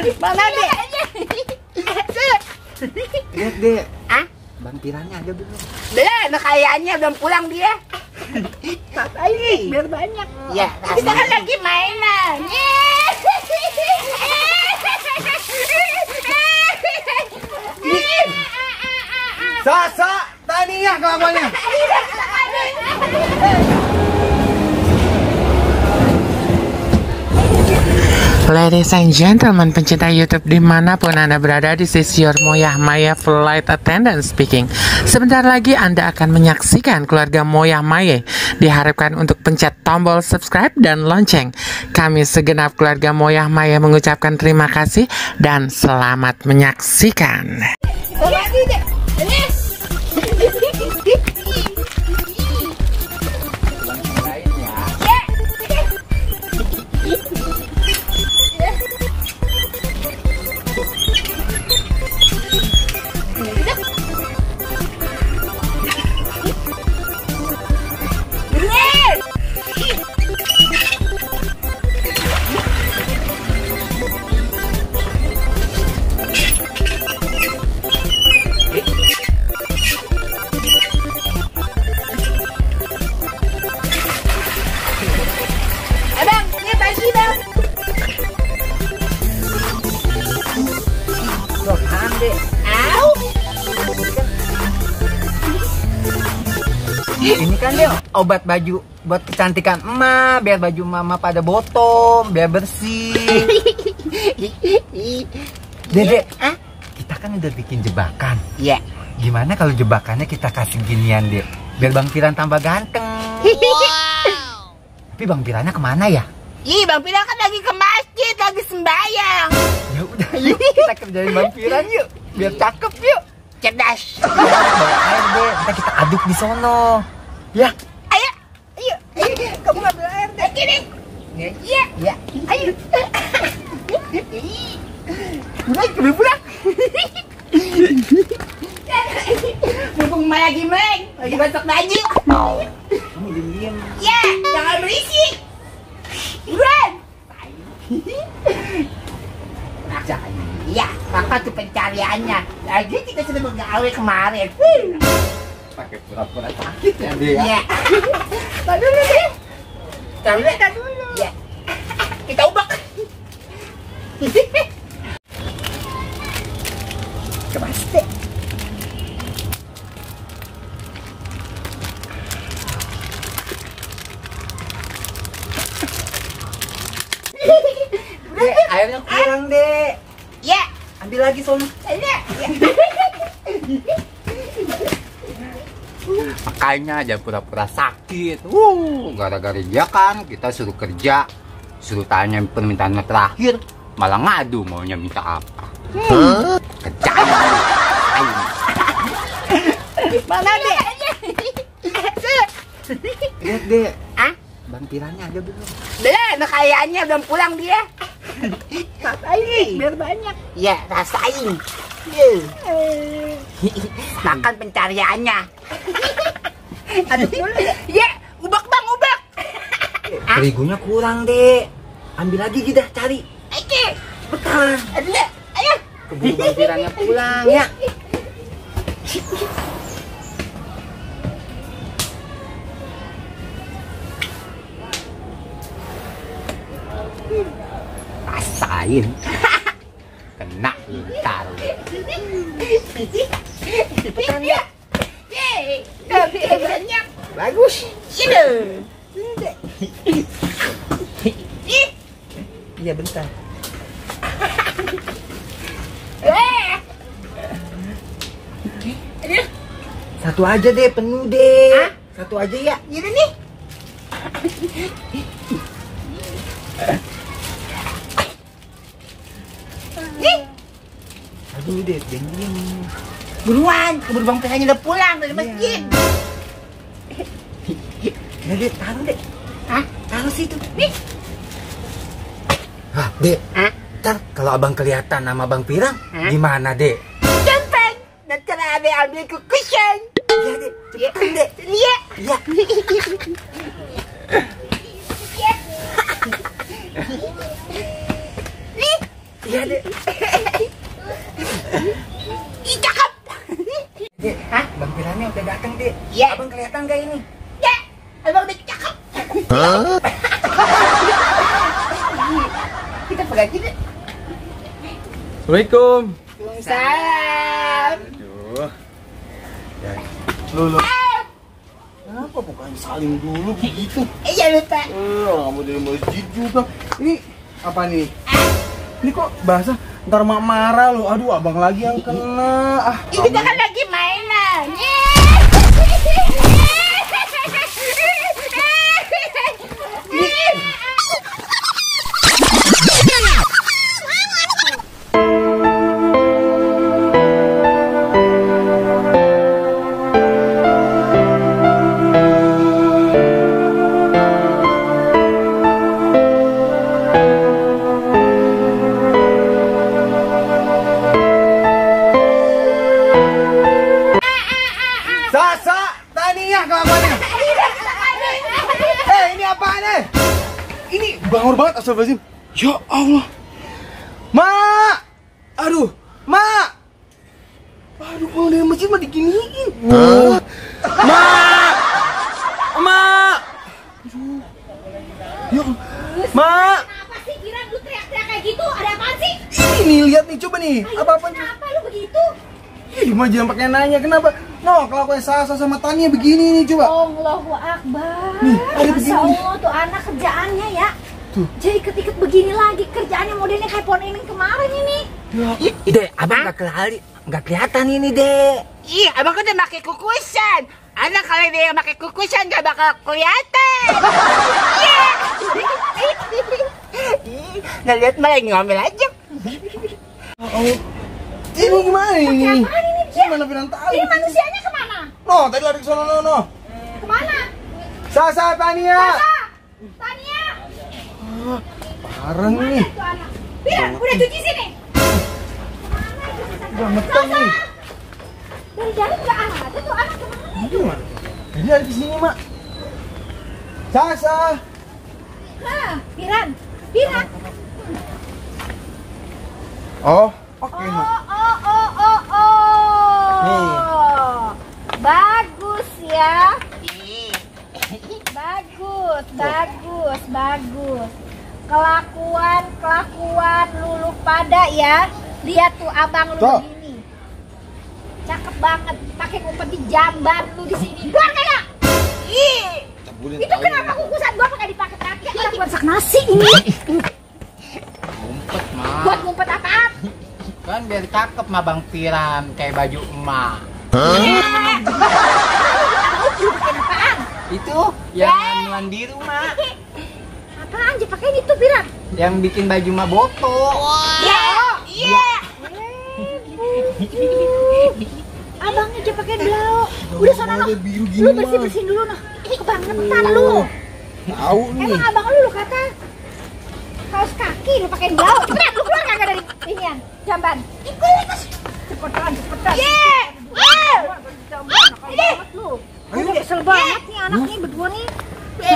Mana Dek? Lihat Dek. Ah? Bang Pirannya ada belum? Belum, kayaknya belum pulang dia. Ini biar banyak. Ya, kita kan lagi mainan. Sa, tania kelakuannya. Ladies and gentlemen, pencinta YouTube dimanapun Anda berada, this is your Moyah Maya Flight Attendant speaking. Sebentar lagi Anda akan menyaksikan keluarga Moyah Maya. Diharapkan untuk pencet tombol subscribe dan lonceng. Kami segenap keluarga Moyah Maya mengucapkan terima kasih dan selamat menyaksikan. Ini kan dia obat baju buat kecantikan emak, biar baju mama pada bottom, biar bersih. Dede, kita kan udah bikin jebakan. Iya. Gimana kalau jebakannya kita kasih ginian, Dek? Biar Bang Piran tambah ganteng. Tapi Bang Pirannya kemana ya? Ih, Bang Piran kan lagi ke masjid, lagi sembahyang. Ya udah, yuk kita kerjain Bang Piran yuk, biar cakep yuk. Cerdas. Bawa air deh, ntar kita aduk di sono. Ya. Ayo, kamu ngambil air deh. Gini. Iya. Ya. Ayo. Pulang. Mumpung Maya lagi main, lagi basok baju. Kamu diem-diem. Ya, jangan berisik. Buruan. Iya, maka tuh pencariannya. Lagi kita sudah bergawe kemarin. Pakai pura-pura sakit ya, Dek. Iya. Tahan dulu deh. Tahan dulu. Iya. Kita ubah. Coba sih. Dek, airnya kurang, Dek. Ya. Ambil lagi sono. Iya. Makanya aja pura-pura sakit. Gara-gara dia kan kita suruh kerja, suruh tanya permintaannya terakhir, malah ngadu maunya minta apa. Kerja. Mana Dek? Lihat, Dek. Bang Pirannya ada belum? Belum, kayaknya belum pulang dia. Rasain biar banyak. Ya, rasain. Makan pencariannya. Aduh dulu. Ya, ubak Bang, ubak. Terigunya kurang, Dek. Ambil lagi kita cari. Oke. Betul. Ayo. Keburu Bang Pirannya pulang ya. Rasain. Kena ntar. Cepetan ya. Banyak. Bagus. Ini. Iya bentar. Satu aja deh, penuh deh. Satu aja ya. Ini nih. Aduh deh, diem. Buruan, keburu Bang Pirannya udah pulang dari masjid. Ya deh, taruh deh. Taruh situ. Nih. Dek. Ntar kalau abang kelihatan sama Bang Pirang, gimana dek? Gampang. Nanti ada ambil ke cushion. Iya dek, cepetan dek. Iya. Iya. Nih. Iya, Dek. Ih, cakep. Dek, hah? Bang Pirannya udah datang, Dek. Iya. Abang kelihatan gak ini? Ya, abang udah cakep. Kita pergi, Dek. Assalamualaikum. Salam. Aduh. Ya. Lu. Kenapa bukan saling dulu begitu? Iya, lupa. Orang kamu dari masjid juga. Ini apa nih? Ini kok basah? Ntar mak marah loh. Aduh, abang lagi yang kena. Ah, Ini kita kan lagi mainan. Sasa, Tania kelakuannya. Ini apaan nih? Ini bangor banget astagfirullahaladzim. Ya Allah. Mak. Aduh, Mak. Aduh, kalau dari masjid mah diginiin. Mak. Mak. Aduh. Ya, Mak. Apa sih, Kira? Lu teriak-teriak kayak gitu? Ada apaan sih? Ini lihat nih, coba nih. Apa-apaan? Kenapa lu begitu? Ih, mah jangan pakai nanya kenapa. No, kelakuan Sasa sama Tania begini nih, coba. Allahu Akbar. Nih, ada Masya begini. Allah, tuh anak kerjaannya ya. Tuh. Jadi ikut-ikut begini lagi kerjaannya modelnya kayak pohon ini kemarin ini. Dek, abang nggak kelihatan ini, Dek. Iya, abang kan udah pakai kukusan. Anak kalau dia pakai kukusan gak bakal kelihatan. Iya. Nggak lihat malah ngomel aja. Oh. Ini gimana ini? Apaan ini dia? Mana Piran tahu? Ini manusianya kemana? No, tadi lari ke sana, no. Kemana? Sasa, Tania. Sasa, Tania. Parah nih. Tuh anak. Bilang, udah cuci sini. Udah meteng nih. Dari dalam nggak ada tuh anak kemana? Itu mana? Jadi ada di sini, Mak. Sasa. Hah, Piran. Piran. Oh, oke, Mak. Nih. Bagus ya. Bagus. Kelakuan lulu pada ya. Lihat tuh abang lu Tuh. begini. Cakep banget. Pakai ngumpet di jamban lu di sini. Keluar kayak. Ih. Itu kenapa kukusan gua pakai dipakai-pakai? Orang buat sak nasi ini. Ngumpet, Mak. Buat ngumpet apaan? Kan biar cakep mah Bang Piran kayak baju emak. Bikin apaan? Itu yang anuan di rumah. Apaan aja pakai itu Piran? Yang bikin baju mah boto. Iya. Abangnya aja pakai blau. Udah sana noh. Lu bersih-bersihin dulu noh. Kebangetan lu. Tahu nih. Emang abang lu kata kaos kaki lu pakai blau. Cepetan lu keluar kagak dari inian jamban. Cepetan. Ini. Ayo kesel banget nih anak nih berdua nih.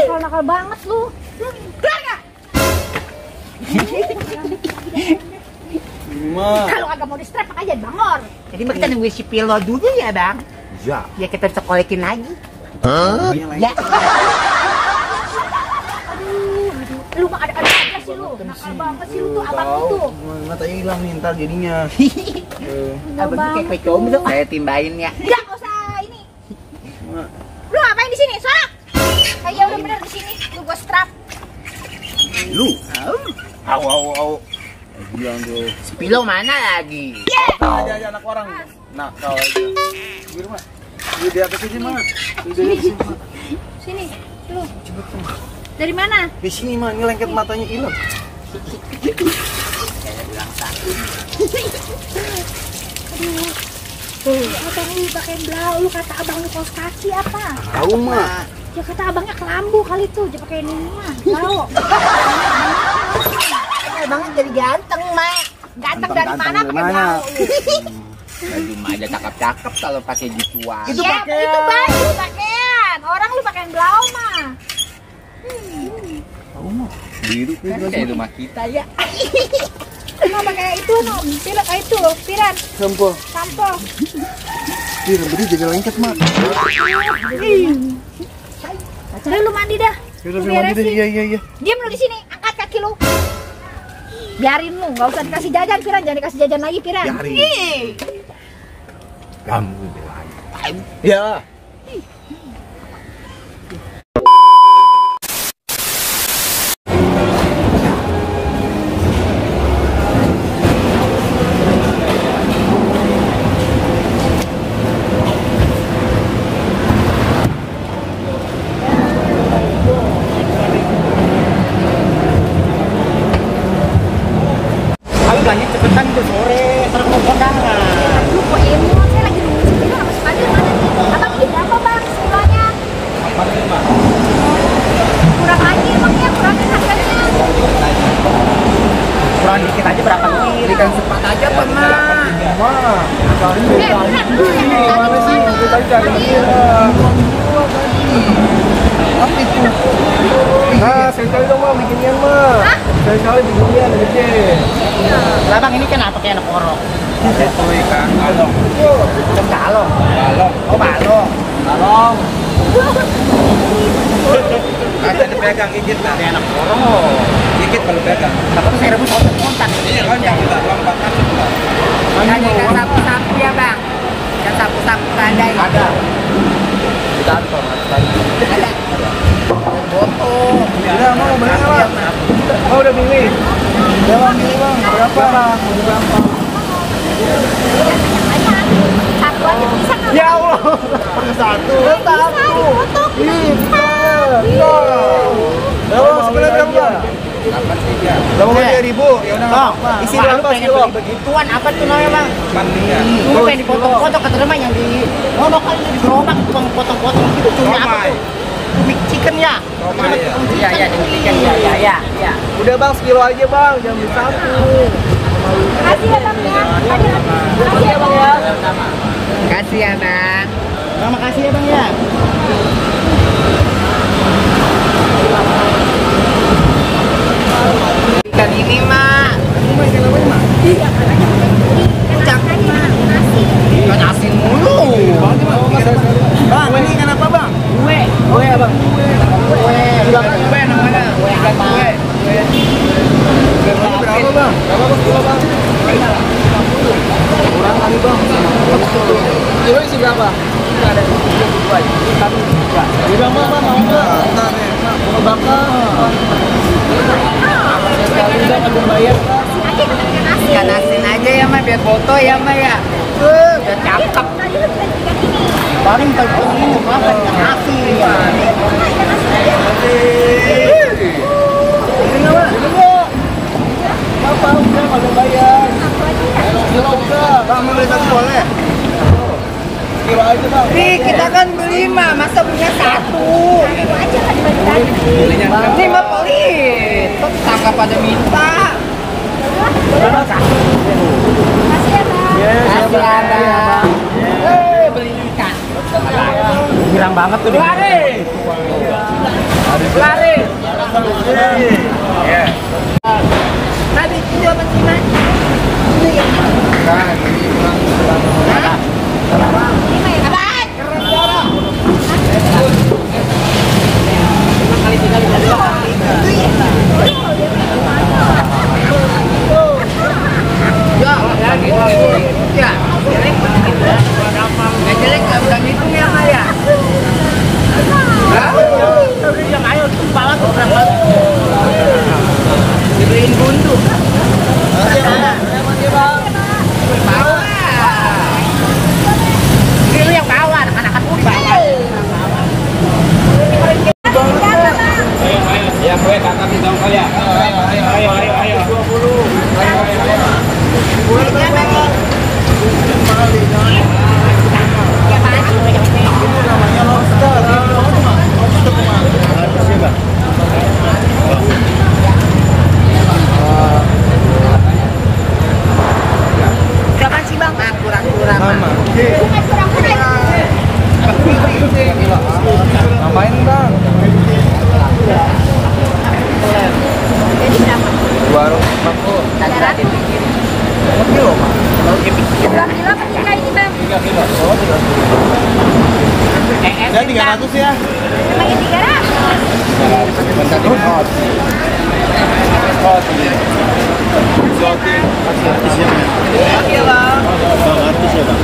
Nakal banget lu. Keluar gak? Kalau agak mau di-strap aja bangor. Jadi kita nungguin si Pilo dulu ya bang? Ya. Ya kita bisa kolekin lagi. Ya. Aduh. Lu mah ada aja sih lu. Nakal banget sih lu tuh abang itu. Mata hilang nih ntar jadinya. Abang tuh kayak kue combro. Saya timbain ya. Enggak usah ini. Lu ngapain di sini? Soalnya. Kayak udah bener di sini. Lu gua strap. Lu. Au. Bilang tuh. Si Pilo mana lagi? Aja anak orang. Nah, kau aja. Di rumah. Di atas sini, Mak. Sini. Lu. Dari mana? Di sini, Mak. Ini lengket matanya hilang. Abang lu pakai blau, lu kata abang lu kaos kaki apa? Tahu, Mak. Ya kata abangnya kelambu kali tuh, dia pakai inian, blau. Abangnya jadi ganteng mak. Ganteng dari mana pakai Mana? blau? Baju mah aja cakep-cakep kalau pakai gituan. Itu Ya, pakaian. itu baju pakaian. Orang lu pakai blau mah. Tahu, Mak. Biru Kan kayak rumah kita ya. Mau pakai no. Pira itu, piran. Sampo. Sampo. Pira beri jaga lengket mak. Udah lu mandi dah. Pira Lu mandi deh. beresin. Iya. Diam lu di sini, angkat kaki lu. Biarin lu, nggak usah dikasih jajan Piran, jangan dikasih jajan lagi Piran. Biarin. Ih. Kamu Ya. Ayo belanja cepetan itu sore, terus mau kondangan. Lu kok emo, saya lagi nunggu sini lu sama sepatu mana nih? Abang ini berapa bang sekilonya? 45. Kurang lagi emangnya, kurangin harganya. Kurang dikit aja berapa nih? Berikan sepat aja Pak Ma. Piran lu yang tadi Apa itu? Nah, sekali dong mah bikinnya mah. Sekali bikinnya ada gede. Lah Bang, ini kenapa kayak anak orok? Itu ikan balong. Ikan galong. Balong. Oh, balong. Balong. Ada dipegang gigit lah. Kayak anak orok. Gigit kalau pegang. Takut saya rebus kontak. Iya kan yang kita lompat masuk lah. Ada ikan sapu-sapu ya Bang? Ikan sapu-sapu ada ya? Ada. Di kantor. Ada. Foto. Udah mau beli nggak bang? Oh udah pilih. Udah bang pilih bang. Berapa? Berapa? satu aja bisa nggak? Ya Allah. Satu. Bisa dipotong. Bisa. Udah bang sebenarnya berapa bang? 83.000. Ya udah nggak apa-apa. Isi Berapa lu pengen kilo? beli begituan, apa tuh namanya Bang? Mania. Lu pengen dipotong-potong kata rumah yang di kali di gerobak tukang potong-potong gitu cumi apa Romai. tuh? Cumi chicken ya? Romai, ya. Iya, iya, cumi chicken ya. Udah bang sekilo aja bang, jangan beli satu. Kasih ya bang ya. Kasih ya bang ya. Kasih ya Bang. Bang, makasih ya Bang ya. Ikan ini Mak. Ikan asin mulu. Bang, ini ikan apa bang? Kue. Kue ya bang? Kue. Kue namanya. Kue ikan kue. Berapa bang? Berapa bang kilo bang? Kurang kali bang. Kilo isi berapa? Ada 32 aja. Udah mah bang, mau nggak? Mau bakar. Sekali udah nggak bayar bang. Ikan asin aja ya Mak, biar foto ya Mak ya. Udah cakep. Paling kalau ini makan ikan asin ya. Ini nggak bang? Apa udah nggak ada bayar? Kilo udah. Bang mau beli satu boleh? Kilo aja bang. Nih kita kan beli mah, masa punya satu. Ini mah pelit. Tetangga pada minta. Kasih ya bang. Kasih Abang. Beli ikan. Girang banget tuh. Lari. Lari. Tadi itu apa sih Mas? Ini ya. Ya, jelek nggak jelek nggak bilang gitu ya Maya. Yang ayo kepala tuh berapa? Dibeliin buntu. kilo, Pak. Kalau kepik 2 kilo apa 3 ini bang? 3 kilo. Oh, 3 kilo. Ya 300 ya. Emangnya 300? Bentar di hot. Oh, gratis ya, Bang. Oke, Bang. Bang, gratis ya, Bang.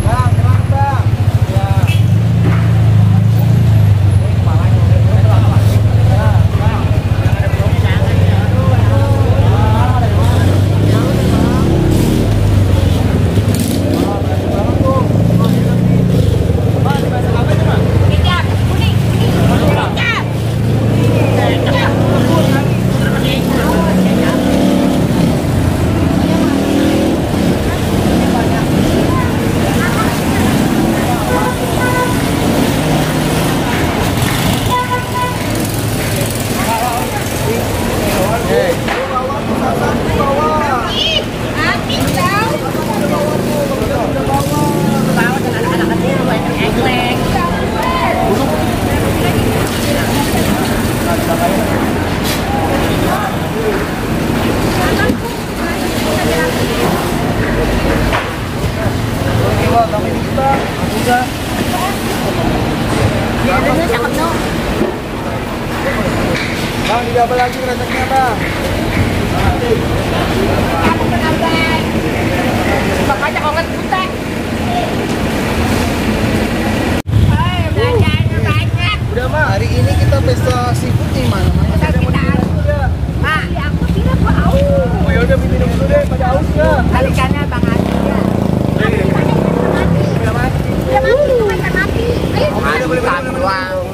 Bang, tenang, Bang. Ya. Kecap, kuning, kecap. Ih, habis tau. Bang, tidak apa lagi kreteknya, Bang? Aku kenal bang. Makanya orang buta. Belanjaannya banyak. Udah, Mak. Hari ini kita pesta seafood nih, mana-mana. Kita Mak, aku bilang gua aus. Oh, ya udah minum dulu deh, pada aus ya. Kalikannya bang Adi ya. Udah mati. Udah mati, itu ikan mati. Ayo, Ada doang.